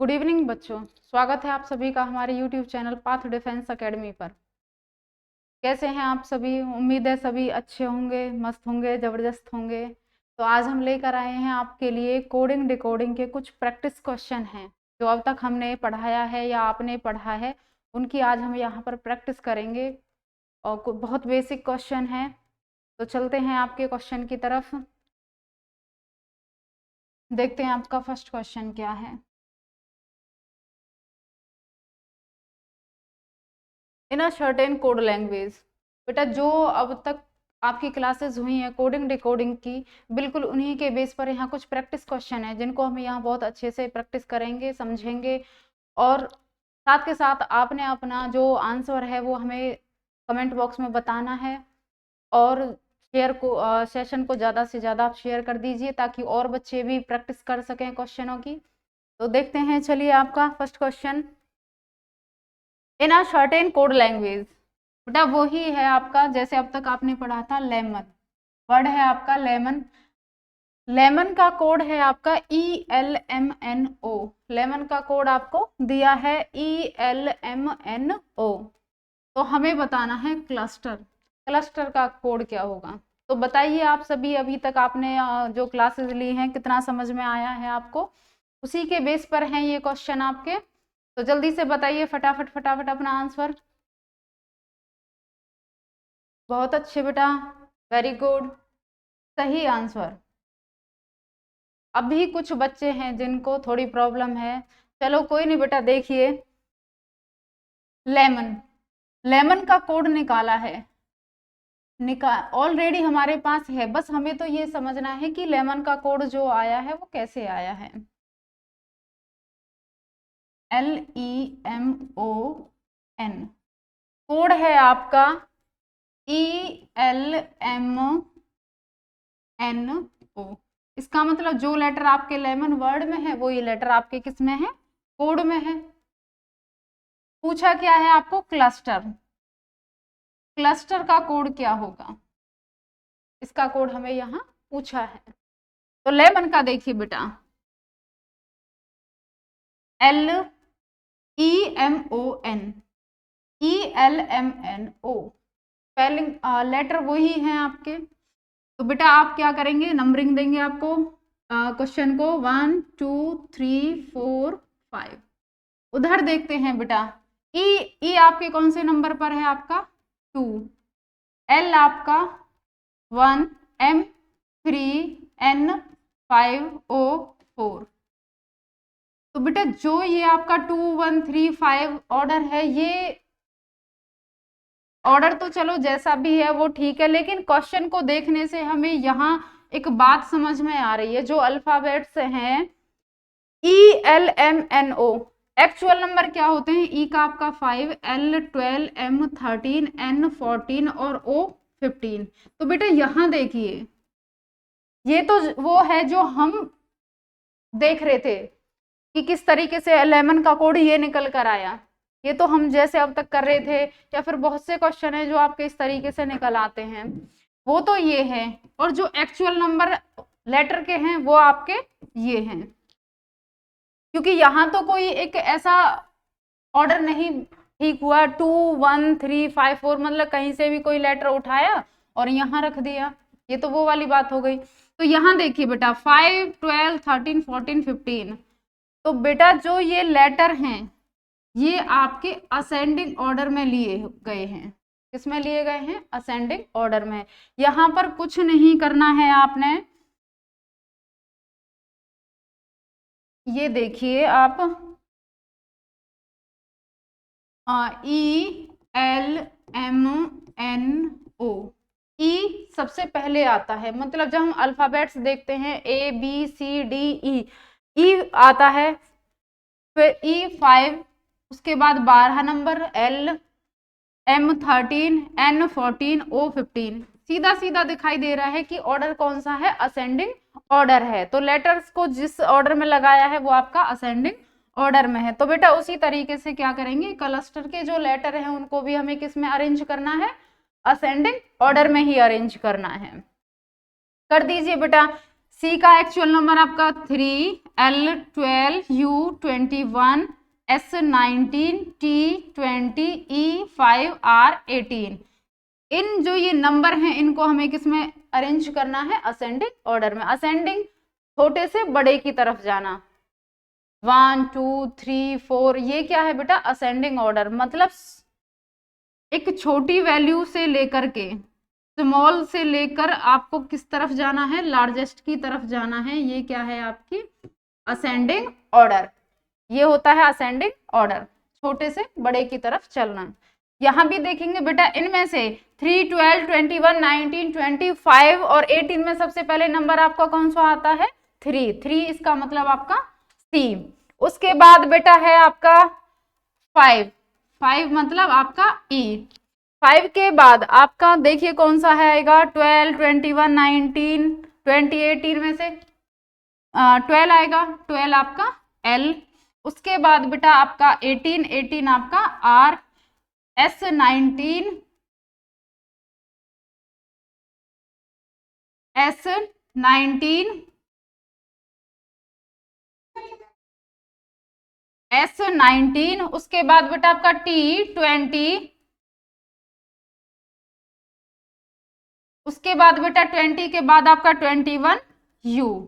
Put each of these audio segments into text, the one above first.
Good evening बच्चों, स्वागत है आप सभी का हमारे YouTube channel path defence academy पर। कैसे हैं आप सभी? उम्मीद है सभी अच्छे होंगे, मस्त होंगे, ज़बरदस्त होंगे। तो आज हम लेकर आए हैं आपके लिए कोडिंग डिकोडिंग के कुछ प्रैक्टिस क्वेश्चन हैं जो अब तक हमने पढ़ाया है या आपने पढ़ा है, उनकी आज हम यहाँ पर प्रैक्टिस करेंगे। और बहुत बेसिक क्वेश्चन है, तो चलते हैं आपके क्वेश्चन की तरफ। देखते हैं आपका फर्स्ट क्वेश्चन क्या है। इन अ सर्टेन कोड लैंग्वेज। बेटा जो अब तक आपकी क्लासेस हुई हैं कोडिंग डिकोडिंग की, बिल्कुल उन्हीं के बेस पर यहाँ कुछ प्रैक्टिस क्वेश्चन है जिनको हम यहाँ बहुत अच्छे से प्रैक्टिस करेंगे, समझेंगे। और साथ के साथ आपने अपना जो आंसर है वो हमें कमेंट बॉक्स में बताना है। और सेशन को ज़्यादा से ज़्यादा आप शेयर कर दीजिए ताकि और बच्चे भी प्रैक्टिस कर सकें क्वेश्चनों की। तो देखते हैं, चलिए आपका first question. In a certain code language. बेटा वही है आपका जैसे अब तक आपने पढ़ा था, लेमन। वर्ड है आपका लेमन। लेमन का कोड है आपका ELMNO। लेमन का कोड आपको दिया है ELMNO। तो हमें बताना है क्लस्टर। क्लस्टर का कोड क्या होगा? तो बताइए आप सभी, अभी तक आपने जो क्लासेस ली हैं कितना समझ में आया है आपको? उसी के बेस पर हैं ये क्वेश्चन आपके। तो जल्दी से बताइए फटाफट फटाफट अपना आंसर। बहुत अच्छे बेटा, वेरी गुड, सही आंसर। अभी कुछ बच्चे हैं जिनको थोड़ी प्रॉब्लम है, चलो कोई नहीं बेटा। देखिए लेमन, लेमन का कोड निकाला है, ऑलरेडी हमारे पास है। बस हमें तो ये समझना है कि लेमन का कोड जो आया है वो कैसे आया है। LEMON कोड है आपका ELMNO। इसका मतलब जो लेटर आपके लेमन वर्ड में है वो ये लेटर आपके किस में है? कोड में है। पूछा क्या है आपको? क्लस्टर। क्लस्टर का कोड क्या होगा, इसका कोड हमें यहाँ पूछा है। तो लेमन का देखिए बेटा, ELMON स्पेलिंग लेटर वही है आपके। तो बेटा आप क्या करेंगे, नंबरिंग देंगे आपको क्वेश्चन को 1 2 3 4 5। उधर देखते हैं बेटा, ई आपके कौन से नंबर पर है? आपका 2, एल आपका 1, M 3, N 5, O 4। तो बेटा जो ये आपका 2 1 3 5 ऑर्डर है, ये ऑर्डर तो चलो जैसा भी है वो ठीक है, लेकिन क्वेश्चन को देखने से हमें यहाँ एक बात समझ में आ रही है। जो अल्फाबेट्स हैं ELMNO, एक्चुअल नंबर क्या होते हैं? ई का आपका 5, L 12, M 13, N 14 और O 15। तो बेटा यहाँ देखिए, ये तो वो है जो हम देख रहे थे कि किस तरीके से लेमन का कोड ये निकल कर आया। ये तो हम जैसे अब तक कर रहे थे, या फिर बहुत से क्वेश्चन है जो आपके इस तरीके से निकल आते हैं, वो तो ये है। और जो एक्चुअल नंबर लेटर के हैं वो आपके ये हैं, क्योंकि यहाँ तो कोई एक ऐसा ऑर्डर नहीं ठीक हुआ 2 1 3 5 4, मतलब कहीं से भी कोई लेटर उठाया और यहाँ रख दिया, ये तो वो वाली बात हो गई। तो यहाँ देखिए बेटा 5 12 13 14 15। तो बेटा जो ये लेटर हैं ये आपके असेंडिंग ऑर्डर में लिए गए हैं। किसमें लिए गए हैं? असेंडिंग ऑर्डर में। यहाँ पर कुछ नहीं करना है आपने, ये देखिए आप ELMNO, ई सबसे पहले आता है। मतलब जब हम अल्फाबेट्स देखते हैं ABCDE, ई आता है, फिर E5, उसके बाद 12 number L, M 13, N 14, O 15। सीधा सीधा दिखाई दे रहा है कि ऑर्डर कौन सा है? असेंडिंग ऑर्डर है। तो लेटर्स को जिस ऑर्डर में लगाया है वो आपका असेंडिंग ऑर्डर में है। तो बेटा उसी तरीके से क्या करेंगे, क्लस्टर के जो लेटर हैं उनको भी हमें किस में अरेंज करना है? असेंडिंग ऑर्डर में ही अरेंज करना है। कर दीजिए बेटा। सी का एक्चुअल नंबर आपका 3, L12 U21 S19 T20 E5 R18। इन जो ये नंबर हैं इनको हमें किसमें अरेंज करना है? असेंडिंग ऑर्डर में। असेंडिंग छोटे से बड़े की तरफ जाना, 1 2 3 4, ये क्या है बेटा? Ascending order. मतलब एक छोटी वैल्यू से लेकर के, स्मॉल से लेकर आपको किस तरफ जाना है? लार्जेस्ट की तरफ जाना है। ये क्या है? आपकी असेंडिंग ऑर्डर। ये होता है असेंडिंग ऑर्डर, छोटे से बड़े की तरफ चलना। यहां भी देखेंगे बेटा, इनमें से 3 12 21 19 25 और 18 में सबसे पहले नंबर आपका कौन सा आता है? 3। इसका मतलब आपका सी। उसके बाद बेटा है आपका 5 मतलब आपका ई। 5 के बाद आपका देखिए कौन सा है आएगा? 12 21 19 20 18 में से 12 आएगा। 12 आपका एल। उसके बाद बेटा आपका 18 आपका आर। S19 S19। उसके बाद बेटा आपका T20। उसके बाद बेटा 20 के बाद आपका 21 U।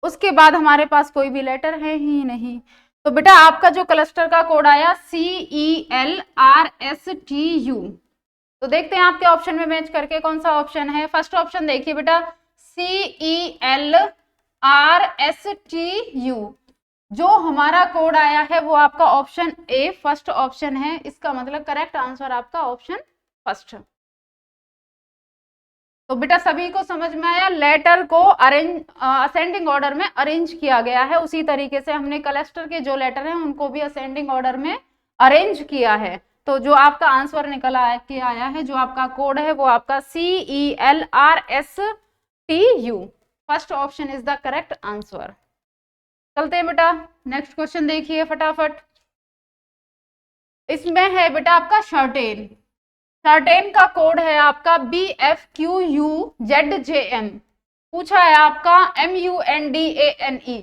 उसके बाद हमारे पास कोई भी लेटर है ही नहीं। तो बेटा आपका जो क्लस्टर का कोड आया CELRSTU। तो देखते हैं आपके ऑप्शन में मैच करके कौन सा ऑप्शन है। फर्स्ट ऑप्शन देखिए बेटा, CELRSTU। जो हमारा कोड आया है वो आपका ऑप्शन ए फर्स्ट ऑप्शन है। इसका मतलब करेक्ट आंसर आपका ऑप्शन फर्स्ट। तो बेटा सभी को समझ में आया? लेटर को असेंडिंग ऑर्डर में अरेंज किया गया है। उसी तरीके से हमने क्लस्टर के जो लेटर हैं उनको भी असेंडिंग ऑर्डर में अरेंज किया है। तो जो आपका आंसर निकल आया है, जो आपका कोड है वो आपका CELRSTU। First option is the correct answer. चलते हैं बेटा नेक्स्ट क्वेश्चन देखिए फटाफट। इसमें है बेटा आपका शर्टेन। शर्टेन का कोड है आपका BFQUZJM। पूछा है आपका MUNDANE।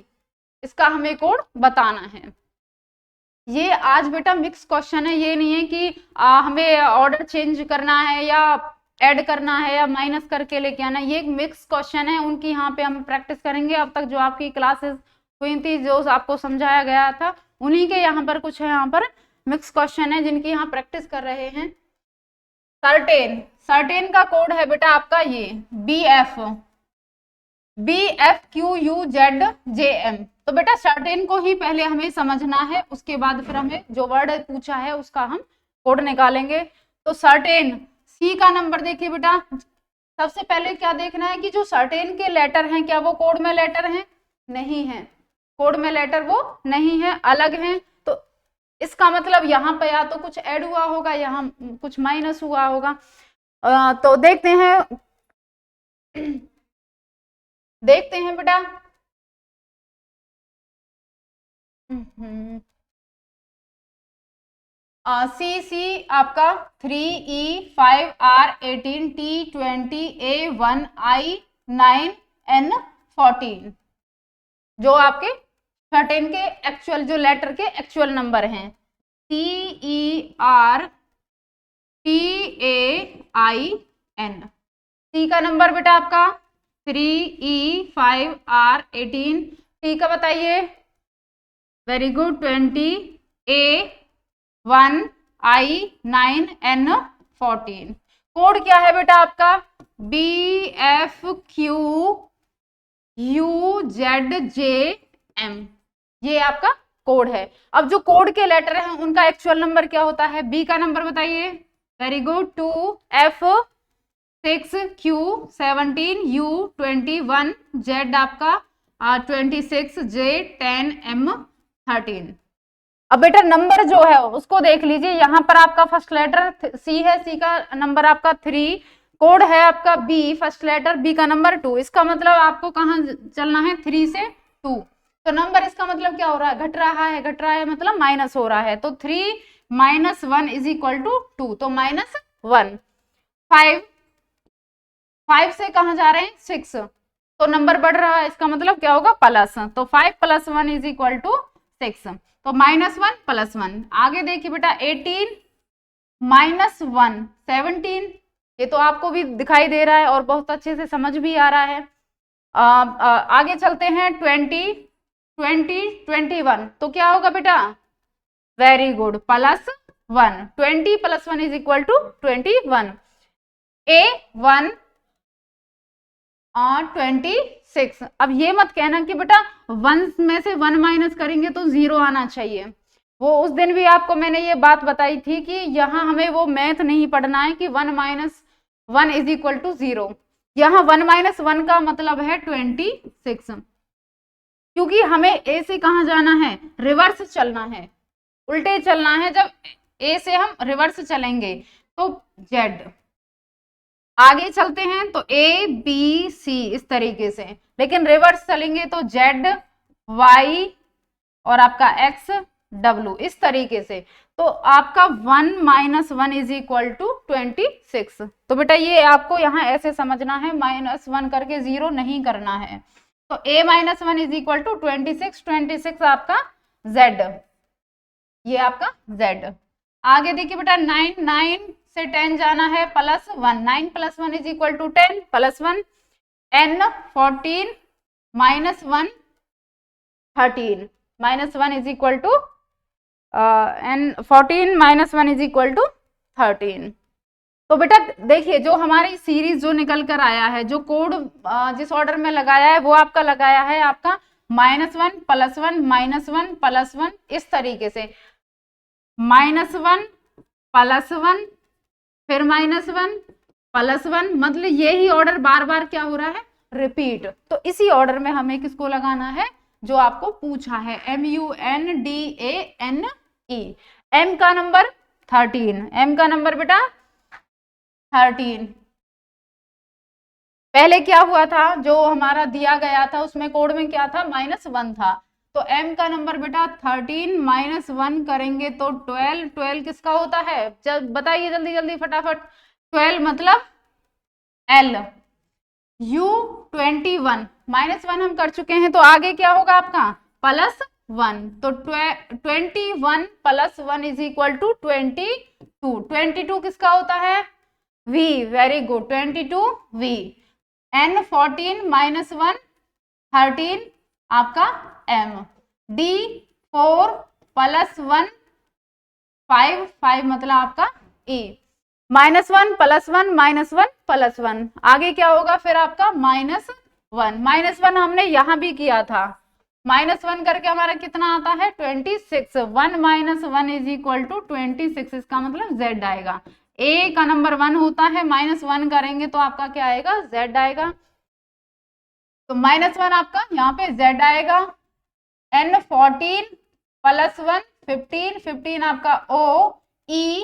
इसका हमें कोड बताना है। ये आज बेटा मिक्स क्वेश्चन है। ये नहीं है कि हमें ऑर्डर चेंज करना है या ऐड करना है या माइनस करके लेके आना। ये एक मिक्स क्वेश्चन है। उनकी यहाँ पे हम प्रैक्टिस करेंगे। अब तक जो आपकी क्लासेस हुई थी, जो आपको समझाया गया था, उन्हीं के यहाँ पर कुछ है, यहाँ पर मिक्स क्वेश्चन है जिनकी यहाँ प्रैक्टिस कर रहे हैं। सर्टेन का कोड है बेटा आपका ये BFQUZJM। तो बेटा सर्टेन को ही पहले हमें समझना है, उसके बाद फिर हमें जो वर्ड पूछा है उसका हम कोड निकालेंगे। तो सर्टेन सी का नंबर देखिए बेटा। सबसे पहले क्या देखना है कि जो सर्टेन के लेटर हैं क्या वो कोड में लेटर हैं? नहीं है, कोड में लेटर वो नहीं है, अलग हैं। तो इसका मतलब यहाँ पे या तो कुछ ऐड हुआ होगा, यहाँ कुछ माइनस हुआ होगा। तो देखते हैं बेटा। CC आपका 3E5R18 T20A1I9N14। जो आपके सर्टेन के एक्चुअल जो लेटर के एक्चुअल नंबर हैं CERTAIN। सी का नंबर बेटा आपका 3E5R18। टी का बताइए? Very good, 20A1I9N14। कोड क्या है बेटा आपका? BFQUZJM। ये आपका कोड है। अब जो कोड के लेटर हैं उनका एक्चुअल नंबर क्या होता है? बी का नंबर बताइए। वेरी गुड, 2F6Q17U21Z आपका 26J10M13। अब बेटा नंबर जो है उसको देख लीजिए। यहाँ पर आपका फर्स्ट लेटर सी है, सी का नंबर आपका 3, कोड है आपका बी, फर्स्ट लेटर बी का नंबर 2। इसका मतलब आपको कहाँ चलना है? 3 से 2। तो नंबर इसका मतलब क्या हो रहा है? घट रहा है। घट रहा है मतलब माइनस हो रहा है। तो 3 - 1 इज इक्वल टू 2, तो -1। 5 से कहाँ जा रहे हैं? 6। तो नंबर बढ़ रहा है, इसका मतलब क्या होगा प्लस, तो 5 + 1 = 6, तो -1 + 1। आगे देखिए बेटा 18 - 1 17, ये तो आपको भी दिखाई दे रहा है और बहुत अच्छे से समझ भी आ रहा है। आगे चलते हैं 20 20 21, तो क्या होगा बेटा, वेरी गुड, +1, 20 + 1 = 21, A1 26। अब ये मत कहना कि बेटा 1 में से 1 माइनस करेंगे तो 0 आना चाहिए, वो उस दिन भी आपको मैंने ये बात बताई थी कि यहाँ हमें वो मैथ नहीं पढ़ना है कि 1 - 1 = 0, यहाँ 1 - 1 का मतलब है 26, क्योंकि हमें ए से कहाँ जाना है, रिवर्स चलना है, उल्टे चलना है। जब ए से हम रिवर्स चलेंगे तो जेड, आगे चलते हैं तो ए बी सी इस तरीके से, लेकिन रिवर्स चलेंगे तो जेड वाई और आपका एक्स डब्ल्यू इस तरीके से। तो आपका 1 - 1 = 26। तो बेटा ये आपको यहाँ ऐसे समझना है, -1 करके 0 नहीं करना है। तो a - 1 = 26, 26 आपका z, ये आपका z। आगे देखिए बेटा 9 से 10 जाना है, +1, 9 + 1 = 10, +1, n 14 - 1 13, -1 = n 14 - 1 = 13। तो बेटा देखिए जो हमारी सीरीज जो निकल कर आया है, जो कोड जिस ऑर्डर में लगाया है वो आपका लगाया है आपका -1 + 1 -1 + 1 इस तरीके से, -1 + 1 फिर -1 + 1, मतलब यही ऑर्डर बार बार क्या हो रहा है, रिपीट। तो इसी ऑर्डर में हमें किसको लगाना है, जो आपको पूछा है, MUNDANE। M का नंबर 13, M का नंबर बेटा 13। पहले क्या हुआ था, जो हमारा दिया गया था उसमें कोड में क्या था, -1 था, तो m का नंबर बेटा 13 - 1 करेंगे तो 12, 12 किसका होता है, बताइए जल्दी जल्दी फटाफट, 12 मतलब L, U 21, -1 हम कर चुके हैं, तो आगे क्या होगा आपका +1, तो 21 + 1 = 22, 22 किसका होता है, V, very good, 22 V, n 14 - 1 13 आपका M, D 4 + 1 5, 5 मतलब आपका E, -1 + 1 -1 + 1, आगे क्या होगा फिर आपका -1, -1 हमने यहां भी किया था, -1 करके हमारा कितना आता है 26, 1 - 1 = 26, इसका मतलब Z आएगा। A का नंबर 1 होता है, -1 करेंगे तो आपका क्या आएगा, Z आएगा, तो -1 आपका यहाँ पे Z आएगा। N 14 + 1 15, 15 आपका O, E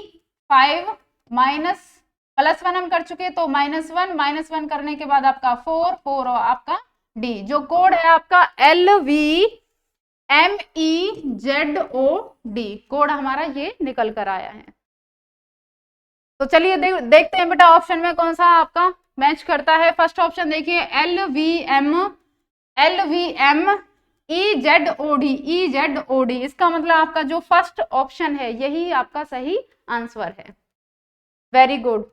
5 +1 हम कर चुके, तो -1 -1 करने के बाद आपका 4 4 और आपका D, जो कोड है आपका LVMEZOD, कोड हमारा ये निकल कर आया है। तो चलिए देखते हैं बेटा ऑप्शन में कौन सा आपका मैच करता है। फर्स्ट ऑप्शन देखिए LVMEZOD, इसका मतलब आपका जो फर्स्ट ऑप्शन है यही आपका सही आंसर है। वेरी गुड,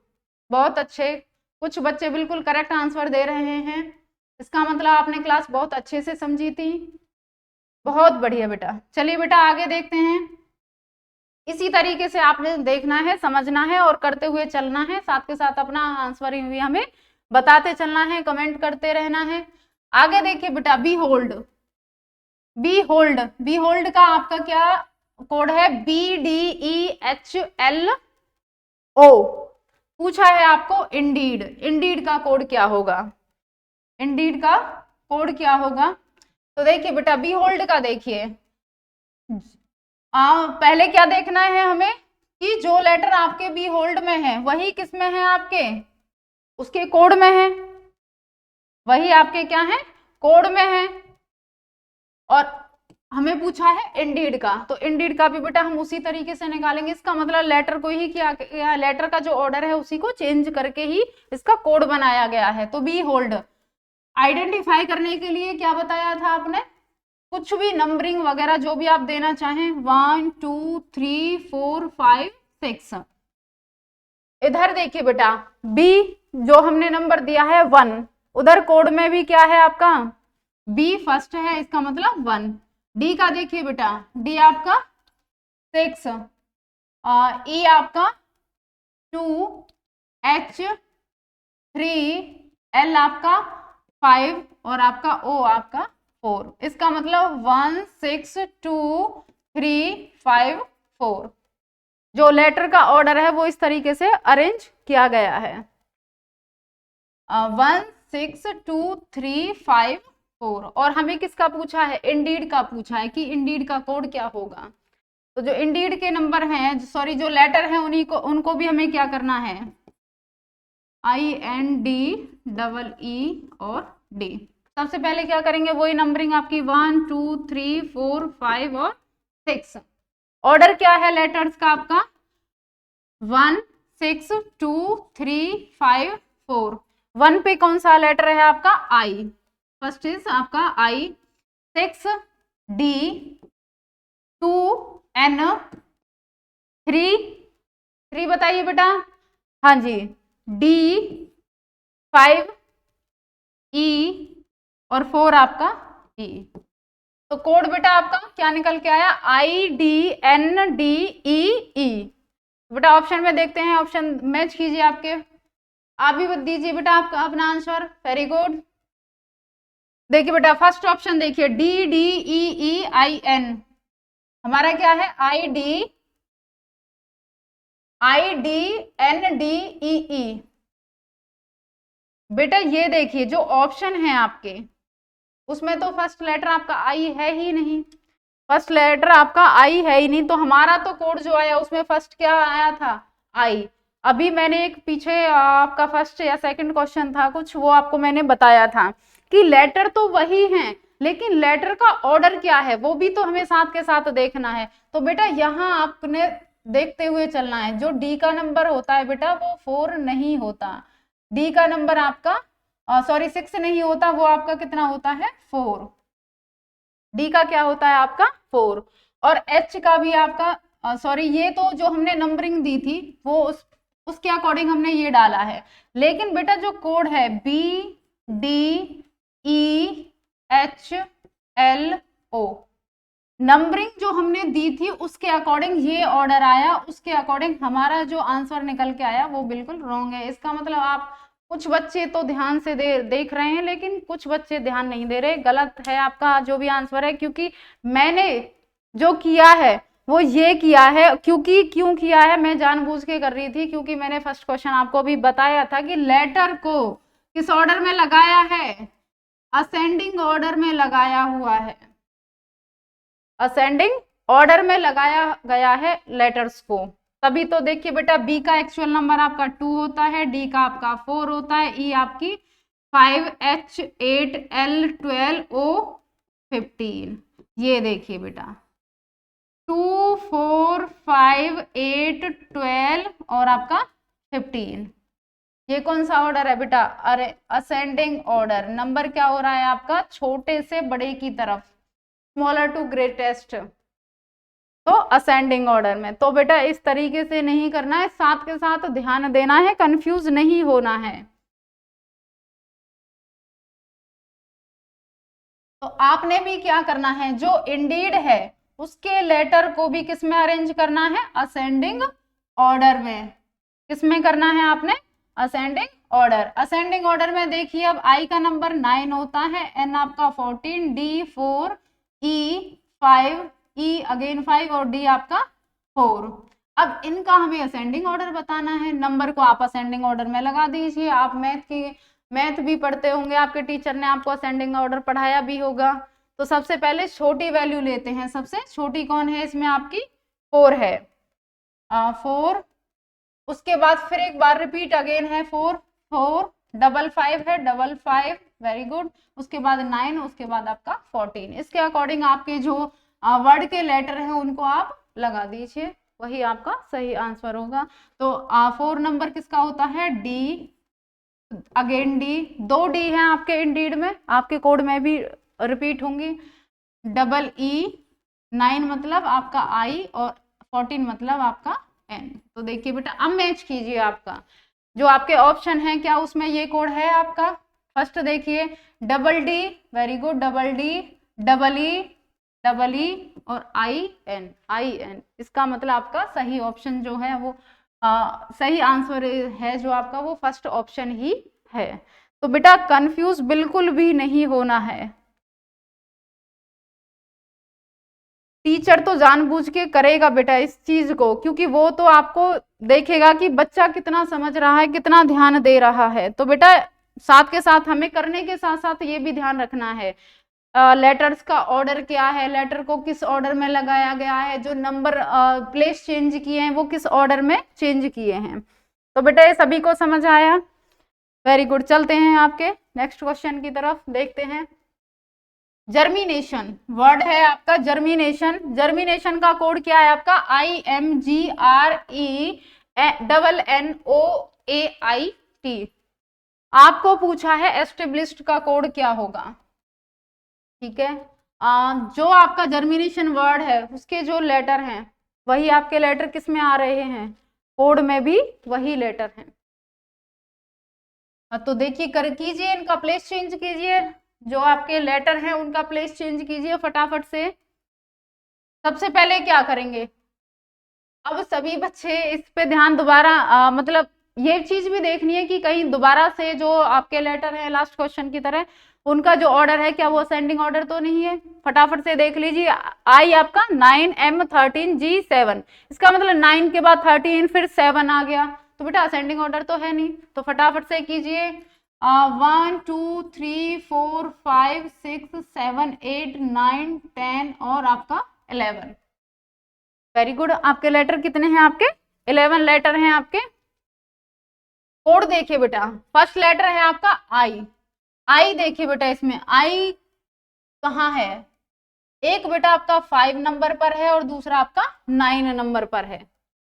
बहुत अच्छे, कुछ बच्चे बिल्कुल करेक्ट आंसर दे रहे हैं, इसका मतलब आपने क्लास बहुत अच्छे से समझी थी, बहुत बढ़िया बेटा। चलिए बेटा आगे देखते हैं, इसी तरीके से आपने देखना है, समझना है और करते हुए चलना है, साथ के साथ अपना आंसर भी हमें बताते चलना है, कमेंट करते रहना है। आगे देखिए बेटा बी होल्ड, बी होल्ड का आपका क्या कोड है, BDEHLO, पूछा है आपको इंडीड, इंडीड का कोड क्या होगा, इंडीड का कोड क्या होगा। तो देखिए बेटा बी होल्ड का देखिए, पहले क्या देखना है हमें कि जो लेटर आपके बी होल्ड में है वही किस में है, आपके उसके कोड में है, वही आपके क्या है, कोड में है। और हमें पूछा है इंडीड का, तो इंडीड का भी बेटा हम उसी तरीके से निकालेंगे, इसका मतलब लेटर को ही क्या, लेटर का जो ऑर्डर है उसी को चेंज करके ही इसका कोड बनाया गया है। तो बी होल्ड आइडेंटिफाई करने के लिए क्या बताया था आपने, कुछ भी नंबरिंग वगैरह जो भी आप देना चाहें, 1 2 3 4 5 6। इधर देखिए बेटा, बी जो हमने नंबर दिया है 1, उधर कोड में भी क्या है आपका, बी फर्स्ट है, इसका मतलब 1। डी का देखिए बेटा, डी आपका 6, ई आपका 2, एच 3, एल आपका 5 और आपका ओ आपका 4। इसका मतलब 1 6 2 3 5 4। जो लेटर का ऑर्डर है वो इस तरीके से अरेंज किया गया है, 1 6 2 3 5 4। और हमें किसका पूछा है, इंडीड का पूछा है कि इंडीड का कोड क्या होगा। तो जो इंडीड के नंबर हैं, सॉरी जो लेटर हैं, उन्हीं को, उनको भी हमें क्या करना है, IND और D। सबसे पहले क्या करेंगे, वही नंबरिंग आपकी 1 2 3 4 5 और 6। ऑर्डर क्या है लेटर्स का आपका, 1 6 2 3 5 4। 1 पे कौन सा लेटर है आपका, I, फर्स्ट इज आपका I, 6 D, 2 N, 3 बताइए बेटा, हाँ जी, D, 5 E और 4 आपका E। तो कोड बेटा आपका क्या निकल के आया, IDNDEE। बेटा ऑप्शन में देखते हैं, ऑप्शन मैच कीजिए आपके, आप भी दीजिए बेटा आपका अपना आंसर। Very good. देखिए बेटा फर्स्ट ऑप्शन देखिए, DDEEIN, हमारा क्या है, IDNDEE। बेटा ये देखिए जो ऑप्शन है आपके, उसमें तो फर्स्ट लेटर आपका आई है ही नहीं, फर्स्ट लेटर आपका आई है ही नहीं, तो हमारा तो कोड जो आया उसमें फर्स्ट क्या आया था, आई। अभी मैंने एक पीछे आपका फर्स्ट या सेकंड क्वेश्चन था कुछ, वो आपको मैंने बताया था कि लेटर तो वही हैं, लेकिन लेटर का ऑर्डर क्या है वो भी तो हमें साथ के साथ देखना है। तो बेटा यहाँ आपने देखते हुए चलना है, जो डी का नंबर होता है बेटा वो 4 नहीं होता, डी का नंबर आपका सॉरी 6 नहीं होता, वो आपका कितना होता है, 4। डी का क्या होता है आपका 4। और एच का भी आपका सॉरी ये तो जो हमने नंबरिंग दी थी वो उसके अकॉर्डिंग हमने ये डाला है, लेकिन बेटा जो कोड है BDEHLO, नंबरिंग जो हमने दी थी उसके अकॉर्डिंग ये ऑर्डर आया, उसके अकॉर्डिंग हमारा जो आंसर निकल के आया वो बिल्कुल रॉन्ग है। इसका मतलब आप, कुछ बच्चे तो ध्यान से देख रहे हैं, लेकिन कुछ बच्चे ध्यान नहीं दे रहे, गलत है आपका जो भी आंसर है, क्योंकि मैंने जो किया है वो ये किया है, क्योंकि क्यों किया है, मैं जानबूझ के कर रही थी, क्योंकि मैंने फर्स्ट क्वेश्चन आपको भी बताया था कि लेटर को किस ऑर्डर में लगाया है, असेंडिंग ऑर्डर में लगाया हुआ है, असेंडिंग ऑर्डर में लगाया गया है लेटर्स को। तभी तो देखिए बेटा बी का एक्चुअल नंबर आपका 2 होता है, डी का आपका 4 होता है, ई आपकी 5, H 8, L 12, O 15। ये देखिए बेटा 2 4 5 8 12 और आपका 15, ये कौन सा ऑर्डर है बेटा, अरे असेंडिंग ऑर्डर, नंबर क्या हो रहा है आपका छोटे से बड़े की तरफ, स्मॉलर टू ग्रेटेस्ट, तो असेंडिंग ऑर्डर में। तो बेटा इस तरीके से नहीं करना है, साथ के साथ ध्यान देना है, कंफ्यूज नहीं होना है। तो आपने भी क्या करना है, जो इंडीड है उसके लेटर को भी किस में अरेंज करना है, असेंडिंग ऑर्डर में। किस में करना है आपने, असेंडिंग ऑर्डर। असेंडिंग ऑर्डर में देखिए अब आई का नंबर 9 होता है, एन आपका 14, डी 4, ई 5, ई अगेन 5 और डी आपका 4। अब इनका हमें असेंडिंग ऑर्डर बताना है, नंबर को आप असेंडिंग ऑर्डर में लगा दीजिए। आप मैथ भी पढ़ते होंगे, आपके टीचर ने आपको असेंडिंग ऑर्डर पढ़ाया भी होगा। तो सबसे पहले छोटी वैल्यू लेते हैं, सबसे छोटी कौन है इसमें आपकी 4 है, 4। उसके बाद फिर एक बार रिपीट अगेन है 4 4, डबल 5 है, डबल 5, वेरी गुड। उसके बाद 9, उसके बाद आपका 14। इसके अकॉर्डिंग आपके जो वर्ड के लेटर हैं उनको आप लगा दीजिए, वही आपका सही आंसर होगा। तो 4 नंबर किसका होता है, डी, अगेन डी, 2 डी हैं आपके इंडीड में, आपके कोड में भी रिपीट होंगी। डबल ई, 9 मतलब आपका आई और 14 मतलब आपका एन। तो देखिए बेटा अब मैच कीजिए आपका जो आपके ऑप्शन है, क्या उसमें ये कोड है आपका। फर्स्ट देखिए double D, very good, double D, double E और आई एन, इसका मतलब आपका सही ऑप्शन जो है वो सही आंसर है जो आपका वो फर्स्ट ऑप्शन ही है। तो बेटा कंफ्यूज बिल्कुल भी नहीं होना है। टीचर तो जानबूझ के करेगा बेटा इस चीज को, क्योंकि वो तो आपको देखेगा कि बच्चा कितना समझ रहा है, कितना ध्यान दे रहा है। तो बेटा साथ के साथ हमें करने के साथ साथ ये भी ध्यान रखना है लेटर्स का ऑर्डर क्या है, लेटर को किस ऑर्डर में लगाया गया है, जो नंबर प्लेस चेंज किए हैं वो किस ऑर्डर में चेंज किए हैं। तो बेटा ये सभी को समझ आया, वेरी गुड। चलते हैं आपके नेक्स्ट क्वेश्चन की तरफ, देखते हैं। जर्मिनेशन वर्ड है आपका, जर्मिनेशन, जर्मिनेशन का कोड क्या है आपका, IMGRENNOAIT। आपको पूछा है एस्टेब्लिश्ड का कोड क्या होगा, ठीक है। जो आपका जर्मिनेशन वर्ड है उसके जो लेटर हैं वही आपके लेटर किस में आ रहे हैं, कोड में भी वही लेटर हैं। तो देखिए कर कीजिए, इनका प्लेस चेंज कीजिए, जो आपके लेटर हैं उनका प्लेस चेंज कीजिए फटाफट से। सबसे पहले क्या करेंगे, अब सभी बच्चे इस पे ध्यान दोबारा मतलब ये चीज भी देखनी है कि कहीं दोबारा से जो आपके लेटर है लास्ट क्वेश्चन की तरह उनका जो ऑर्डर है क्या वो असेंडिंग ऑर्डर तो नहीं है। फटाफट से देख लीजिए, आई आपका 9M13G7, इसका मतलब 9 के बाद 13 फिर 7 आ गया, तो बेटा असेंडिंग ऑर्डर तो है नहीं। तो फटाफट से कीजिए 1 2 3 4 5 6 7 8 9 10 और आपका 11। वेरी गुड, आपके लेटर कितने हैं, आपके 11 लेटर हैं आपके। कोड देखिए बेटा, फर्स्ट लेटर है आपका आई, आई देखिए बेटा इसमें आई कहाँ है, एक बेटा आपका 5 नंबर पर है और दूसरा आपका 9 नंबर पर है।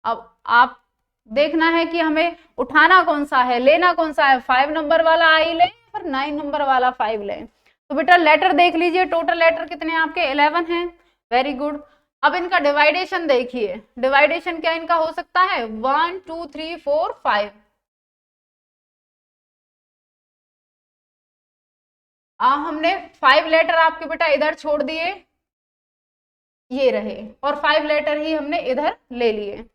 अब आप देखना है कि हमें उठाना कौन सा है, लेना कौन सा है, 5 नंबर वाला आई लें और 9 नंबर वाला 5 लें। तो बेटा लेटर देख लीजिए, टोटल लेटर कितने हैं आपके 11 हैं, वेरी गुड। अब इनका डिवाइडेशन देखिए, डिवाइडेशन क्या इनका हो सकता है 1 2 3 4 5। हमने 5 लेटर आपके बेटा इधर छोड़ दिए, ये रहे, और 5 लेटर ही हमने इधर ले लिए।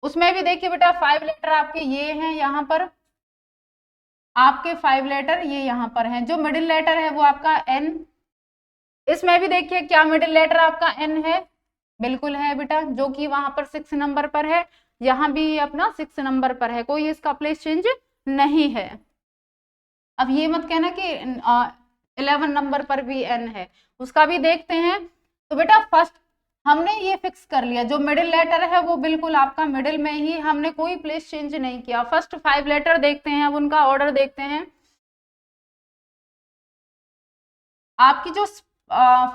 उसमें भी देखिए बेटा 5 लेटर आपके ये हैं यहाँ पर, आपके 5 लेटर ये यहाँ पर हैं, जो मिडिल लेटर है वो आपका एन। इसमें भी देखिए क्या मिडिल लेटर आपका एन है, बिल्कुल है बेटा, जो कि वहां पर 6 नंबर पर है, यहाँ भी अपना 6 नंबर पर है, कोई इसका प्लेस चेंज नहीं है। अब ये मत कहना कि 11 नंबर पर भी एन है, उसका भी देखते हैं। तो बेटा फर्स्ट हमने ये फिक्स कर लिया, जो मिडिल लेटर है वो बिल्कुल आपका मिडिल में ही, हमने कोई प्लेस चेंज नहीं किया। फर्स्ट 5 लेटर देखते हैं, अब उनका ऑर्डर देखते हैं। आपकी जो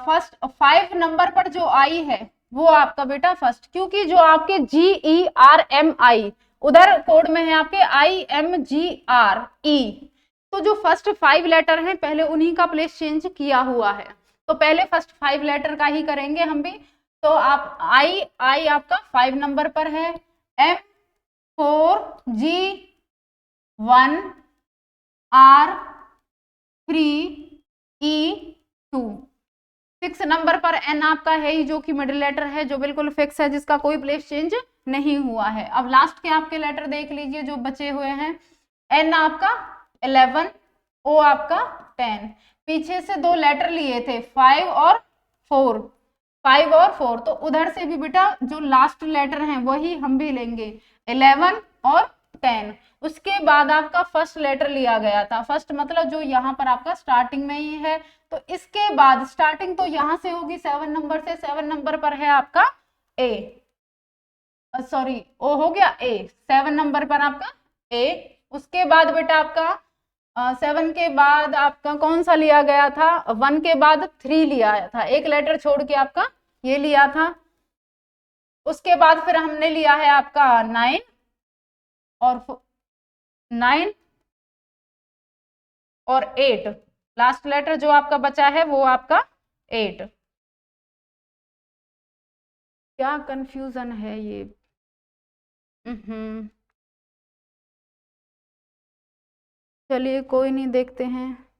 फर्स्ट 5 नंबर पर जो आई है वो आपका बेटा फर्स्ट, क्योंकि जो आपके GERMI उधर कोड में है आपके IMGRE, तो जो फर्स्ट 5 लेटर हैं पहले उन्हीं का प्लेस चेंज किया हुआ है, तो पहले फर्स्ट 5 लेटर का ही करेंगे हम भी। तो आप आई आपका 5 नंबर पर है, M4G1 R3E2, 6 नंबर पर एन आपका है ही, जो कि मिडिल लेटर है, जो बिल्कुल फिक्स है, जिसका कोई प्लेस चेंज नहीं हुआ है। अब लास्ट के आपके लेटर देख लीजिए जो बचे हुए हैं, एन आपका 11, ओ आपका 10, पीछे से 2 लेटर लिए थे 5 और 4, 5 और 4, तो उधर से भी बेटा जो लास्ट लेटर हैं वही हम भी लेंगे 11 और 10। उसके बाद आपका फर्स्ट लेटर लिया गया था, फर्स्ट मतलब जो यहाँ पर आपका स्टार्टिंग में ही है, तो इसके बाद स्टार्टिंग तो यहाँ से होगी 7 नंबर से, 7 नंबर पर है आपका ए, सॉरी ओ हो गया ए, 7 नंबर पर आपका ए। उसके बाद बेटा आपका 7 के बाद आपका कौन सा लिया गया था, 1 के बाद 3 लिया था, एक लेटर छोड़ के आपका ये लिया था। उसके बाद फिर हमने लिया है आपका 9 और 9 और 8, लास्ट लेटर जो आपका बचा है वो आपका 8। क्या कंफ्यूजन है ये। चलिए कोई नहीं, देखते हैं।